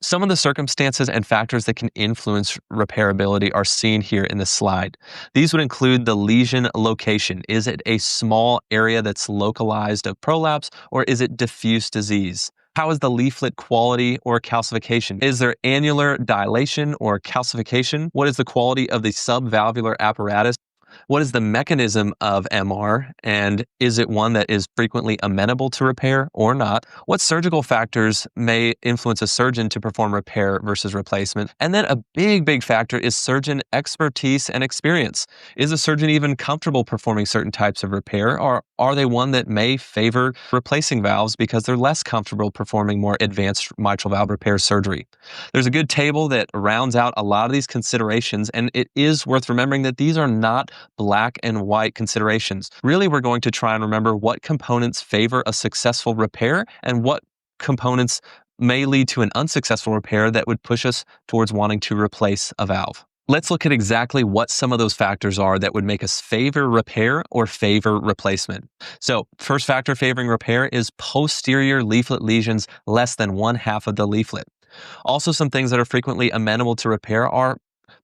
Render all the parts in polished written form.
Some of the circumstances and factors that can influence repairability are seen here in the slide. These would include the lesion location. Is it a small area that's localized of prolapse, or is it diffuse disease? How is the leaflet quality or calcification? Is there annular dilation or calcification? What is the quality of the subvalvular apparatus? What is the mechanism of MR, and is it one that is frequently amenable to repair or not? What surgical factors may influence a surgeon to perform repair versus replacement? And then a big factor is surgeon expertise and experience. Is a surgeon even comfortable performing certain types of repair, or are they one that may favor replacing valves because they're less comfortable performing more advanced mitral valve repair surgery? There's a good table that rounds out a lot of these considerations, and it is worth remembering that these are not black and white considerations. Really, we're going to try and remember what components favor a successful repair and what components may lead to an unsuccessful repair that would push us towards wanting to replace a valve. Let's look at exactly what some of those factors are that would make us favor repair or favor replacement. So, first factor favoring repair is posterior leaflet lesions less than 1/2 of the leaflet. Also, some things that are frequently amenable to repair are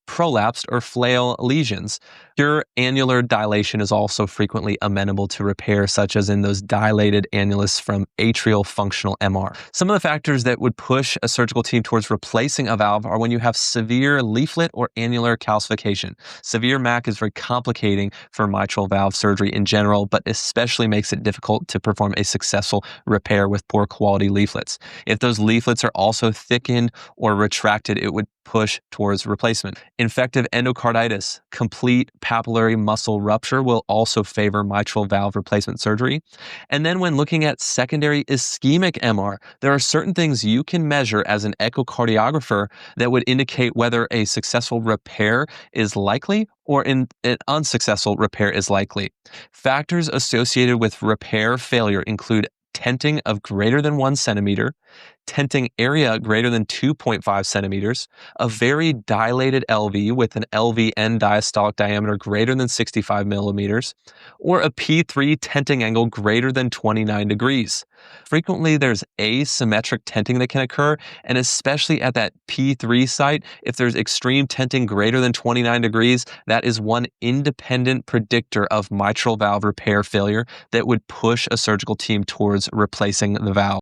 prolapsed or flail lesions. Pure annular dilation is also frequently amenable to repair, such as in those dilated annulus from atrial functional MR. Some of the factors that would push a surgical team towards replacing a valve are when you have severe leaflet or annular calcification. Severe MAC is very complicating for mitral valve surgery in general, but especially makes it difficult to perform a successful repair with poor quality leaflets. If those leaflets are also thickened or retracted, it would push towards replacement. Infective endocarditis, complete papillary muscle rupture will also favor mitral valve replacement surgery. And then when looking at secondary ischemic MR, there are certain things you can measure as an echocardiographer that would indicate whether a successful repair is likely or an unsuccessful repair is likely. Factors associated with repair failure include tenting of greater than 1 centimeter, tenting area greater than 2.5 centimeters, a very dilated LV with an LV end diastolic diameter greater than 65 millimeters, or a P3 tenting angle greater than 29 degrees. Frequently, there's asymmetric tenting that can occur, and especially at that P3 site, if there's extreme tenting greater than 29 degrees, that is one independent predictor of mitral valve repair failure that would push a surgical team towards replacing the valve.